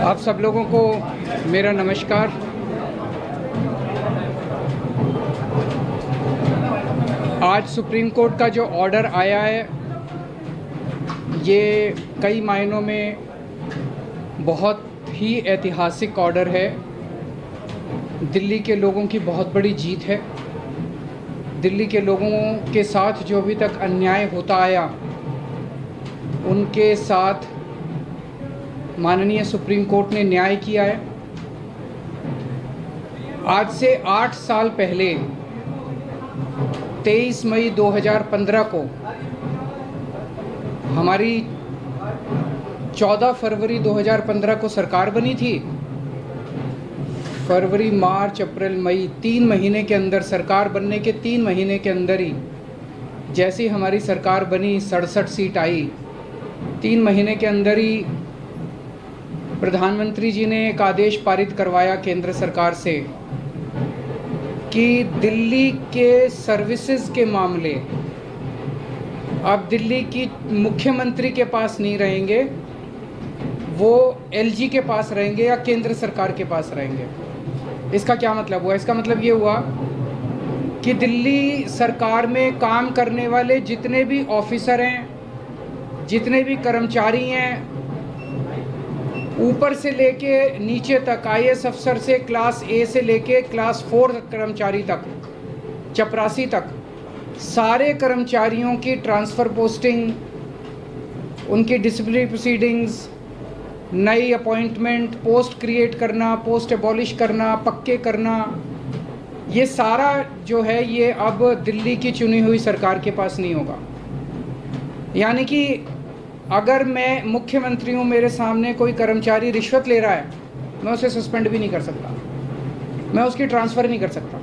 आप सब लोगों को मेरा नमस्कार। आज सुप्रीम कोर्ट का जो ऑर्डर आया है ये कई मायनों में बहुत ही ऐतिहासिक ऑर्डर है। दिल्ली के लोगों की बहुत बड़ी जीत है। दिल्ली के लोगों के साथ जो अभी तक अन्याय होता आया उनके साथ माननीय सुप्रीम कोर्ट ने न्याय किया है। आज से 8 साल पहले 23 मई 2015 को हमारी 14 फरवरी 2015 को सरकार बनी थी। फरवरी, मार्च, अप्रैल, मई 3 महीने के अंदर, सरकार बनने के 3 महीने के अंदर ही जैसे ही हमारी सरकार बनी 67 सीट आई। 3 महीने के अंदर ही प्रधानमंत्री जी ने एक आदेश पारित करवाया केंद्र सरकार से कि दिल्ली के सर्विसेज के मामले अब दिल्ली की मुख्यमंत्री के पास नहीं रहेंगे, वो एलजी के पास रहेंगे या केंद्र सरकार के पास रहेंगे। इसका क्या मतलब हुआ? इसका मतलब ये हुआ कि दिल्ली सरकार में काम करने वाले जितने भी ऑफिसर हैं, जितने भी कर्मचारी हैं, ऊपर से लेके नीचे तक, आईएएस अफसर से क्लास ए से लेके क्लास 4 कर्मचारी तक, चपरासी तक, सारे कर्मचारियों की ट्रांसफ़र पोस्टिंग, उनकी डिसिप्लिनरी प्रोसीडिंग्स, नई अपॉइंटमेंट, पोस्ट क्रिएट करना, पोस्ट एबॉलिश करना, पक्के करना, ये सारा जो है ये अब दिल्ली की चुनी हुई सरकार के पास नहीं होगा। यानी कि अगर मैं मुख्यमंत्री हूँ, मेरे सामने कोई कर्मचारी रिश्वत ले रहा है, मैं उसे सस्पेंड भी नहीं कर सकता, मैं उसकी ट्रांसफ़र नहीं कर सकता।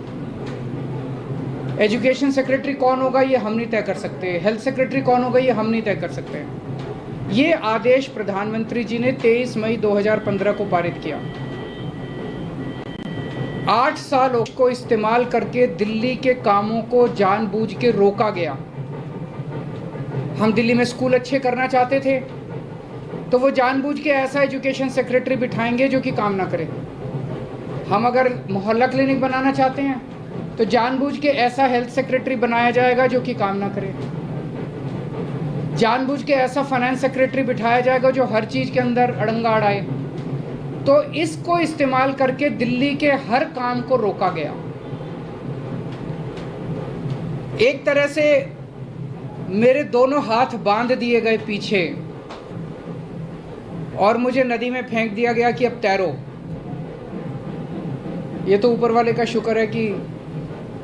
एजुकेशन सेक्रेटरी कौन होगा ये हम नहीं तय कर सकते, हेल्थ सेक्रेटरी कौन होगा ये हम नहीं तय कर सकते। ये आदेश प्रधानमंत्री जी ने 23 मई 2015 को पारित किया। 8 साल उसको इस्तेमाल करके दिल्ली के कामों को जानबूझ के रोका गया। हम दिल्ली में स्कूल अच्छे करना चाहते थे तो वो जानबूझ के ऐसा एजुकेशन सेक्रेटरी बिठाएंगे जो कि काम ना करे। हम अगर मोहल्ला क्लिनिक बनाना चाहते हैं तो जानबूझ के ऐसा हेल्थ सेक्रेटरी बनाया जाएगा जो कि काम ना करे। जानबूझ के ऐसा फाइनेंस सेक्रेटरी बिठाया जाएगा जो हर चीज़ के अंदर अड़ंगा अड़ाए। तो इसको इस्तेमाल करके दिल्ली के हर काम को रोका गया। एक तरह से मेरे दोनों हाथ बांध दिए गए पीछे और मुझे नदी में फेंक दिया गया कि अब तैरो। ये तो ऊपर वाले का शुक्र है कि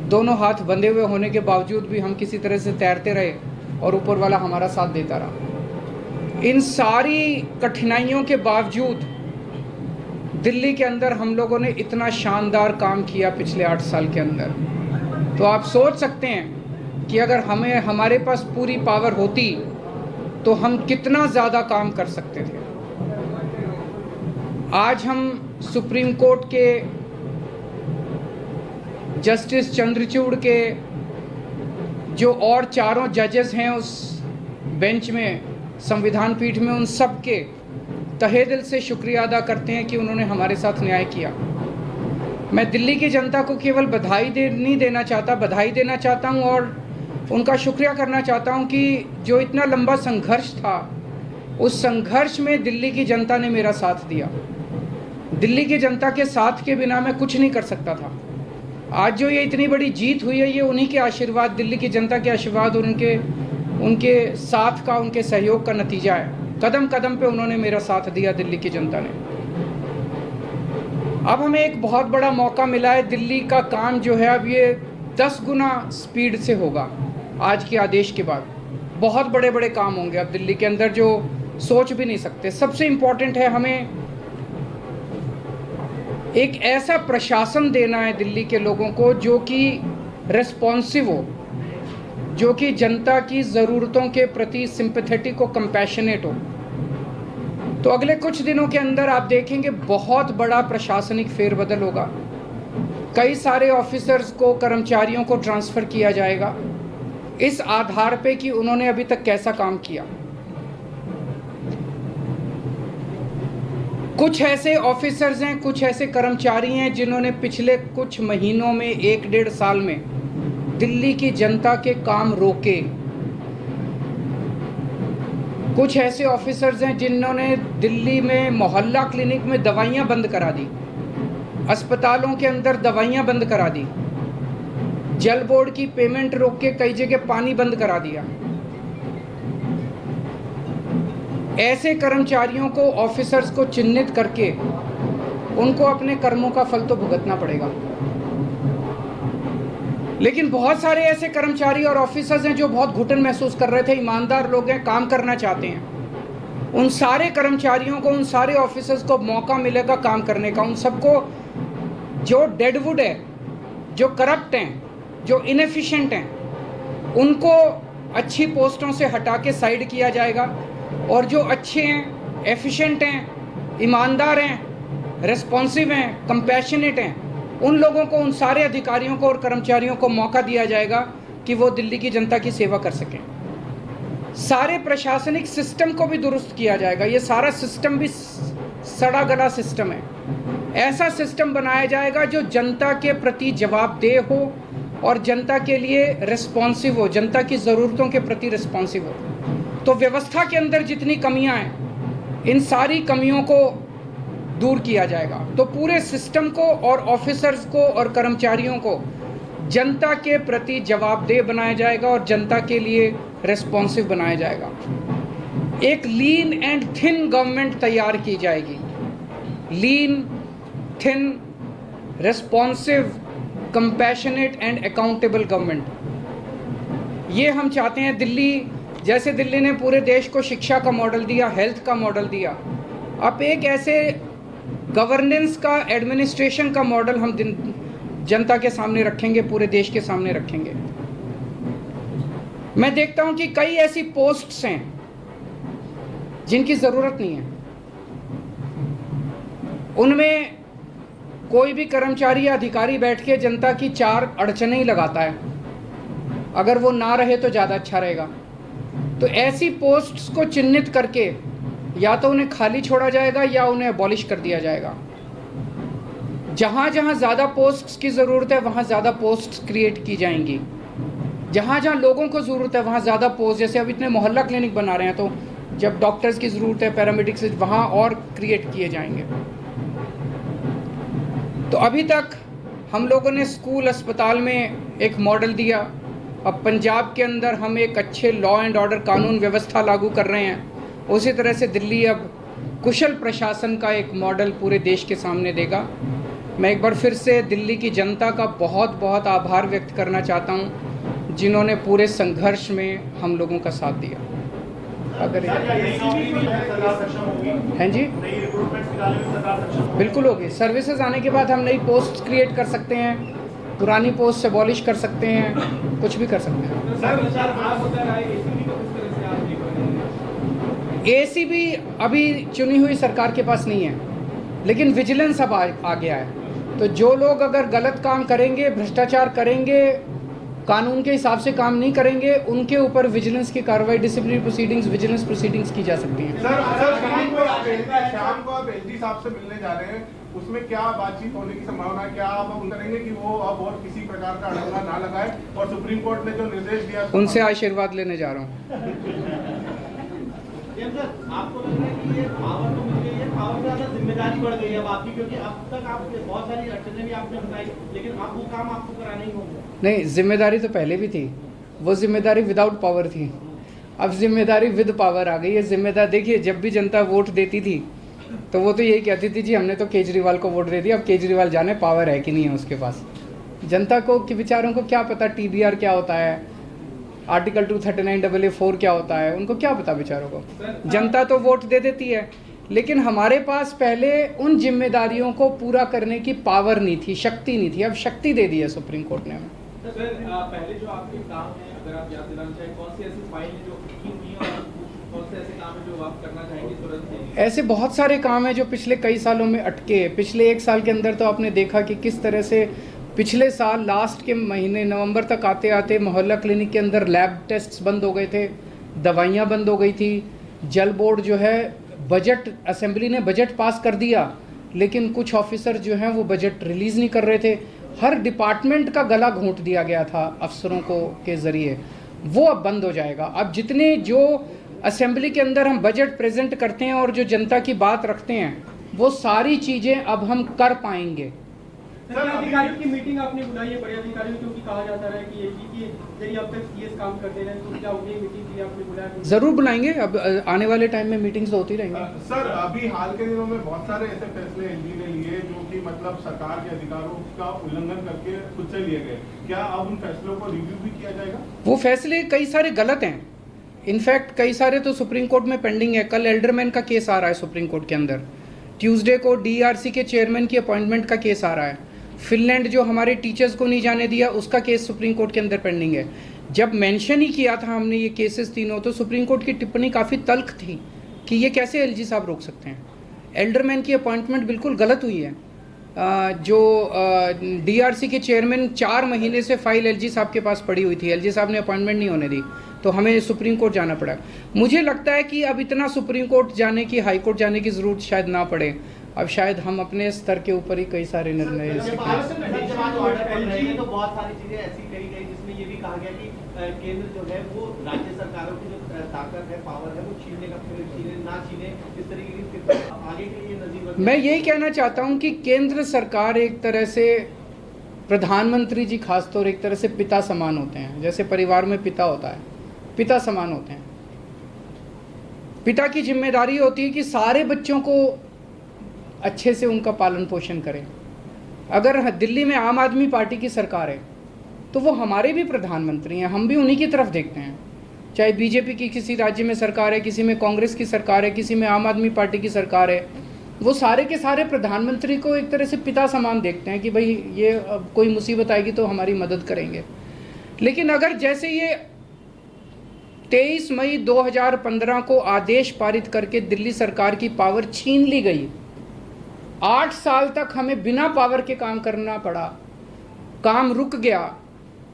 दोनों हाथ बंधे हुए होने के बावजूद भी हम किसी तरह से तैरते रहे और ऊपर वाला हमारा साथ देता रहा। इन सारी कठिनाइयों के बावजूद दिल्ली के अंदर हम लोगों ने इतना शानदार काम किया पिछले 8 साल के अंदर। तो आप सोच सकते हैं कि अगर हमारे पास पूरी पावर होती तो हम कितना ज़्यादा काम कर सकते थे। आज हम सुप्रीम कोर्ट के जस्टिस चंद्रचूड़ के जो और चारों जजेस हैं उस बेंच में, संविधान पीठ में, उन सब के तहे दिल से शुक्रिया अदा करते हैं कि उन्होंने हमारे साथ न्याय किया। मैं दिल्ली की जनता को केवल नहीं देना चाहता, बधाई देना चाहता हूँ और उनका शुक्रिया करना चाहता हूँ कि जो इतना लंबा संघर्ष था उस संघर्ष में दिल्ली की जनता ने मेरा साथ दिया। दिल्ली की जनता के साथ के बिना मैं कुछ नहीं कर सकता था। आज जो ये इतनी बड़ी जीत हुई है ये उन्हीं के आशीर्वाद, दिल्ली की जनता के आशीर्वाद और उनके साथ का, उनके सहयोग का नतीजा है। कदम कदम पे उन्होंने मेरा साथ दिया दिल्ली की जनता ने। अब हमें एक बहुत बड़ा मौका मिला है। दिल्ली का काम जो है अब ये 10 गुना स्पीड से होगा। आज के आदेश के बाद बहुत बड़े बड़े काम होंगे अब दिल्ली के अंदर जो सोच भी नहीं सकते। सबसे इम्पॉर्टेंट है हमें एक ऐसा प्रशासन देना है दिल्ली के लोगों को जो कि रिस्पॉन्सिव हो, जो कि जनता की ज़रूरतों के प्रति सिंपैथेटिक हो, कंपैशनेट हो। तो अगले कुछ दिनों के अंदर आप देखेंगे बहुत बड़ा प्रशासनिक फेरबदल होगा। कई सारे ऑफिसर्स को, कर्मचारियों को ट्रांसफ़र किया जाएगा इस आधार पे कि उन्होंने अभी तक कैसा काम किया। कुछ ऐसे ऑफिसर्स हैं, कुछ ऐसे कर्मचारी हैं जिन्होंने पिछले कुछ महीनों में, 1-1.5 साल में दिल्ली की जनता के काम रोके। कुछ ऐसे ऑफिसर्स हैं जिन्होंने दिल्ली में मोहल्ला क्लिनिक में दवाइयां बंद करा दी, अस्पतालों के अंदर दवाइयां बंद करा दी, जल बोर्ड की पेमेंट रोक के कई जगह पानी बंद करा दिया। ऐसे कर्मचारियों को, ऑफिसर्स को चिन्हित करके उनको अपने कर्मों का फल तो भुगतना पड़ेगा। लेकिन बहुत सारे ऐसे कर्मचारी और ऑफिसर्स हैं जो बहुत घुटन महसूस कर रहे थे, ईमानदार लोग हैं, काम करना चाहते हैं। उन सारे कर्मचारियों को, उन सारे ऑफिसर्स को मौका मिलेगा काम करने का। उन सबको जो डेडवुड है, जो करप्ट हैं, जो इनएफिशिएंट हैं, उनको अच्छी पोस्टों से हटा के साइड किया जाएगा, और जो अच्छे हैं, एफिशिएंट हैं, ईमानदार हैं, रिस्पॉन्सिव हैं, कंपैशनेट हैं, उन लोगों को, उन सारे अधिकारियों को और कर्मचारियों को मौका दिया जाएगा कि वो दिल्ली की जनता की सेवा कर सकें। सारे प्रशासनिक सिस्टम को भी दुरुस्त किया जाएगा। ये सारा सिस्टम भी सड़ा गला सिस्टम है। ऐसा सिस्टम बनाया जाएगा जो जनता के प्रति जवाबदेह हो और जनता के लिए रिस्पॉन्सिव हो, जनता की ज़रूरतों के प्रति रिस्पॉन्सिव हो। तो व्यवस्था के अंदर जितनी कमियां हैं, इन सारी कमियों को दूर किया जाएगा। तो पूरे सिस्टम को और ऑफिसर्स को और कर्मचारियों को जनता के प्रति जवाबदेह बनाया जाएगा और जनता के लिए रिस्पॉन्सिव बनाया जाएगा। एक लीन एंड थिन गवर्नमेंट तैयार की जाएगी। Lean, thin, responsive, compassionate and accountable government. ये हम चाहते हैं। दिल्ली, जैसे दिल्ली ने पूरे देश को शिक्षा का मॉडल दिया, हेल्थ का मॉडल दिया, अब एक ऐसे गवर्नेंस का, एडमिनिस्ट्रेशन का मॉडल हम जनता के सामने रखेंगे, पूरे देश के सामने रखेंगे। मैं देखता हूं कि कई ऐसी पोस्ट्स हैं जिनकी ज़रूरत नहीं है। उनमें कोई भी कर्मचारी या अधिकारी बैठ के जनता की 4 अड़चनें ही लगाता है। अगर वो ना रहे तो ज़्यादा अच्छा रहेगा। तो ऐसी पोस्ट्स को चिन्हित करके या तो उन्हें खाली छोड़ा जाएगा या उन्हें अबॉलिश कर दिया जाएगा। जहाँ जहाँ ज़्यादा पोस्ट्स की ज़रूरत है वहाँ ज़्यादा पोस्ट्स क्रिएट की जाएंगी। जहाँ जहाँ लोगों को ज़रूरत है वहाँ ज़्यादा पोस्ट, जैसे अब इतने मोहल्ला क्लिनिक बना रहे हैं, तो जब डॉक्टर्स की ज़रूरत है, पैरामेडिक्स, वहाँ और क्रिएट किए जाएंगे। तो अभी तक हम लोगों ने स्कूल, अस्पताल में एक मॉडल दिया। अब पंजाब के अंदर हम एक अच्छे लॉ एंड ऑर्डर, कानून व्यवस्था लागू कर रहे हैं। उसी तरह से दिल्ली अब कुशल प्रशासन का एक मॉडल पूरे देश के सामने देगा। मैं एक बार फिर से दिल्ली की जनता का बहुत बहुत आभार व्यक्त करना चाहता हूं, जिन्होंने पूरे संघर्ष में हम लोगों का साथ दिया। अगर हैं जी, बिल्कुल होगी। सर्विसेज आने के बाद हम नई पोस्ट क्रिएट कर सकते हैं, पुरानी पोस्ट से अबॉलिश कर सकते हैं, कुछ भी कर सकते हैं। एसीबी अभी चुनी हुई सरकार के पास नहीं है, लेकिन विजिलेंस अब आ गया है। तो जो लोग अगर गलत काम करेंगे, भ्रष्टाचार करेंगे, कानून के हिसाब से काम नहीं करेंगे, उनके ऊपर विजिलेंस की कार्रवाई, डिसिप्लिनरी प्रोसीडिंग्स, विजिलेंस प्रोसीडिंग्स की जा सकती हैं। शाम को आप एसडी साहब से मिलने जा रहे हैं, उसमें क्या बातचीत होने की संभावना है? क्या आप करेंगे कि वो अब और किसी प्रकार का अड़ंगा ना लगाए? और सुप्रीम कोर्ट ने जो निर्देश दिया, उनसे आशीर्वाद लेने जा रहा हूँ। आपको लग रहा है कि ये पावर तो मिल गई है, पावर से ज्यादा जिम्मेदारी बढ़ गई है अब आपकी, क्योंकि अब तक आप बहुत सारी अड़चनें भी आपने बताई, लेकिन अब वो काम आपको कराने ही होंगे। नहीं, जिम्मेदारी तो पहले भी थी। वो जिम्मेदारी विदाउट पावर थी, अब जिम्मेदारी विद पावर आ गई है। जिम्मेदार देखिए, जब भी जनता वोट देती थी तो वो तो यही कहती थी, जी हमने तो केजरीवाल को वोट दे दिया, अब केजरीवाल जाने पावर है कि नहीं है उसके पास। जनता को कि बेचारों को क्या पता TBR क्या होता है, आर्टिकल 239AA4 क्या होता है, उनको क्या पता बेचारों को। जनता तो वोट दे देती है, लेकिन हमारे पास पहले उन जिम्मेदारियों को पूरा करने की पावर नहीं थी, शक्ति नहीं थी। अब शक्ति दे दी है सुप्रीम कोर्ट ने हमें। सर, पहले जो आपके काम है, अगर आप याद दिलाना चाहें, कौन सी ऐसी फाइल है जो की हुई है और कौन से ऐसे काम है जो आप करना चाहेंगे तुरंत? ऐसे बहुत सारे काम हैं जो पिछले कई सालों में अटके। पिछले 1 साल के अंदर तो आपने देखा कि किस तरह से पिछले साल लास्ट के महीने नवंबर तक आते आते मोहल्ला क्लिनिक के अंदर लैब टेस्ट्स बंद हो गए थे, दवाइयाँ बंद हो गई थी, जल बोर्ड जो है बजट, असेंबली ने बजट पास कर दिया, लेकिन कुछ ऑफिसर जो हैं वो बजट रिलीज़ नहीं कर रहे थे। हर डिपार्टमेंट का गला घोंट दिया गया था अफसरों को के ज़रिए, वो अब बंद हो जाएगा। अब जितने जो असेंबली के अंदर हम बजट प्रेजेंट करते हैं और जो जनता की बात रखते हैं, वो सारी चीज़ें अब हम कर पाएंगे। सर, अधिकारियों की मीटिंग आपने बुलाई है, बड़े अधिकारियों, क्योंकि कहा जाता है कि एजी की यदि अब तक सीएस काम करते रहे तो क्या उन्हें मीटिंग के लिए आपने बुलाया? ज़रूर बुलाएंगे, अब आने वाले टाइम में मीटिंग्स होती रहेंगी। सर, अभी हाल के दिनों में बहुत सारे ऐसे फैसले एलजी ने लिए जो कि मतलब सरकार के अधिकारों का उल्लंघन करके खुद से लिए गए। क्या अब उन फैसलों को रिव्यू भी किया जाएगा? वो फैसले कई सारे गलत हैं, इनफैक्ट कई सारे तो सुप्रीम कोर्ट में पेंडिंग है। कल एल्डरमैन का केस आ रहा है सुप्रीम कोर्ट के अंदर, ट्यूसडे को डीआरसी के चेयरमैन की अपॉइंटमेंट का केस आ रहा है, फिनलैंड जो हमारे टीचर्स को नहीं जाने दिया उसका केस सुप्रीम कोर्ट के अंदर पेंडिंग है। जब मेंशन ही किया था हमने ये केसेस तीनों, तो सुप्रीम कोर्ट की टिप्पणी काफ़ी तल्ख थी कि ये कैसे एलजी साहब रोक सकते हैं। एल्डरमैन की अपॉइंटमेंट बिल्कुल गलत हुई है। जो डीआरसी के चेयरमैन 4 महीने से फाइल एलजी साहब के पास पड़ी हुई थी, एलजी साहब ने अपॉइंटमेंट नहीं होने दी, तो हमें सुप्रीम कोर्ट जाना पड़ा। मुझे लगता है कि अब इतना सुप्रीम कोर्ट जाने की, हाई कोर्ट जाने की ज़रूरत शायद ना पड़े। अब शायद हम अपने स्तर के ऊपर ही कई सारे निर्णय ले सकते हैं। तो बहुत सारी चीजें ऐसी कही गई जिसमें ये भी कहा गया कि केंद्र जो है वो राज्य सरकारों की जो ताकत है, पावर है, वो छीनने का, छीने ना छीने, इस तरीके की आगे के लिए नजीर। मैं यही कहना चाहता हूं कि केंद्र सरकार एक तरह से, प्रधानमंत्री जी खासतौर एक तरह से पिता समान होते हैं। जैसे परिवार में पिता होता है, पिता समान होते हैं। पिता की जिम्मेदारी होती है कि सारे बच्चों को अच्छे से उनका पालन पोषण करें। अगर दिल्ली में आम आदमी पार्टी की सरकार है तो वो हमारे भी प्रधानमंत्री हैं, हम भी उन्हीं की तरफ देखते हैं। चाहे बीजेपी की किसी राज्य में सरकार है, किसी में कांग्रेस की सरकार है, किसी में आम आदमी पार्टी की सरकार है, वो सारे के सारे प्रधानमंत्री को एक तरह से पिता समान देखते हैं कि भाई ये अब कोई मुसीबत आएगी तो हमारी मदद करेंगे। लेकिन अगर जैसे ये 23 मई 2015 को आदेश पारित करके दिल्ली सरकार की पावर छीन ली गई, 8 साल तक हमें बिना पावर के काम करना पड़ा, काम रुक गया,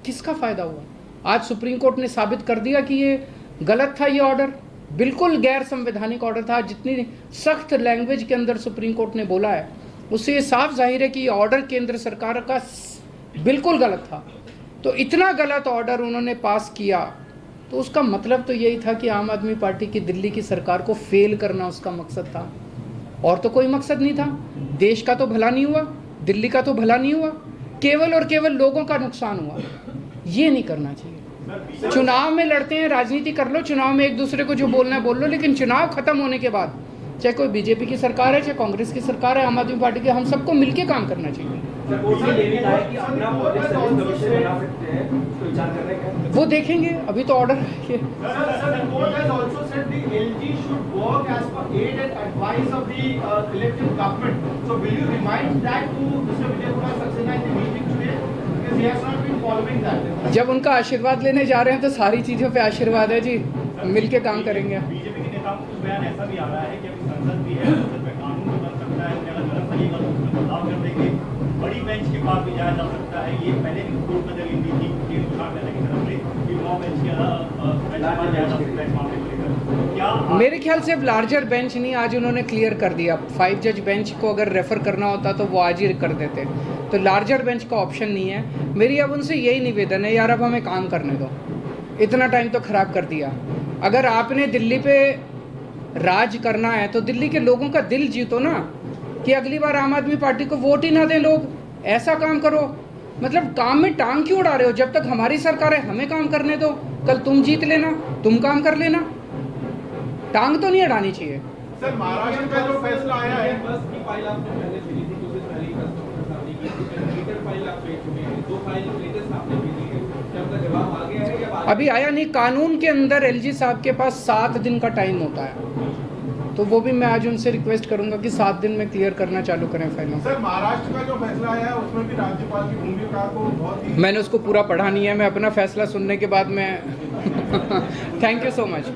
किसका फ़ायदा हुआ? आज सुप्रीम कोर्ट ने साबित कर दिया कि ये गलत था, ये ऑर्डर बिल्कुल गैर संवैधानिक ऑर्डर था। जितनी सख्त लैंग्वेज के अंदर सुप्रीम कोर्ट ने बोला है उससे ये साफ जाहिर है कि ये ऑर्डर केंद्र सरकार का बिल्कुल गलत था। तो इतना गलत ऑर्डर उन्होंने पास किया तो उसका मतलब तो यही था कि आम आदमी पार्टी की दिल्ली की सरकार को फेल करना उसका मकसद था, और तो कोई मकसद नहीं था। देश का तो भला नहीं हुआ, दिल्ली का तो भला नहीं हुआ, केवल और केवल लोगों का नुकसान हुआ। ये नहीं करना चाहिए। चुनाव में लड़ते हैं, राजनीति कर लो, चुनाव में एक दूसरे को जो बोलना है बोल लो, लेकिन चुनाव खत्म होने के बाद चाहे कोई बीजेपी की सरकार है, चाहे कांग्रेस की सरकार है, आम आदमी पार्टी की, हम सबको मिलके काम करना चाहिए। वो देखेंगे, अभी तो ऑर्डर है। जब उनका आशीर्वाद लेने जा रहे हैं तो सारी चीज़ों पे आशीर्वाद है जी, मिलके काम करेंगे। बीजेपी के नेताओं को कुछ बयान ऐसा भी आ रहा है कि अभी संसद भी है, संसद में कानून भी बन सकता है, अगर गलत लगेगा तो उसमें बदलाव कर देंगे, बड़ी बेंच के पास भी जाया जा सकता है। ये पहले भी कोर्ट में दलील दी थी केंद्र सरकार की तरफ से कि नौ बेंच के जाया जा सकता है इस मामले को लेकर। क्या मेरे ख्याल से अब लार्जर बेंच नहीं, आज उन्होंने क्लियर कर दिया। 5 जज बेंच को अगर रेफर करना होता तो वो आज ही कर देते, तो लार्जर बेंच का ऑप्शन नहीं है। मेरी अब उनसे यही निवेदन है, यार अब हमें काम करने दो, इतना टाइम तो खराब कर दिया। अगर आपने दिल्ली पे राज करना है तो दिल्ली के लोगों का दिल जीतो ना, कि अगली बार आम आदमी पार्टी को वोट ही ना दें लोग। ऐसा काम करो, मतलब काम में टांग क्यों उड़ा रहे हो? जब तक हमारी सरकार है हमें काम करने दो, कल तुम जीत लेना, तुम काम कर लेना, टांग तो नहीं अड़ानी चाहिए। सर, महाराष्ट्र का जो फैसला आया है, बस की फाइल आपने पहले भेजी थी, कुछ दिन पहले ही कंप्यूटर फाइल आप भेज चुके हैं, 2 फाइल लेटेस्ट आपने भेजी है, क्या उनका जवाब आ गया है या अभी आया नहीं। कानून के अंदर एलजी साहब के पास 7 दिन का टाइम होता है, तो वो भी मैं आज उनसे रिक्वेस्ट करूंगा कि 7 दिन में क्लियर करना चालू करें फाइलों। सर, महाराष्ट्र का जो फैसला आया है उसमें भी राज्यपाल की भूमिका को बहुत ही, मैंने उसको पूरा पढ़ा नहीं है, मैं अपना फैसला सुनने के बाद मैं थैंक यू सो मच।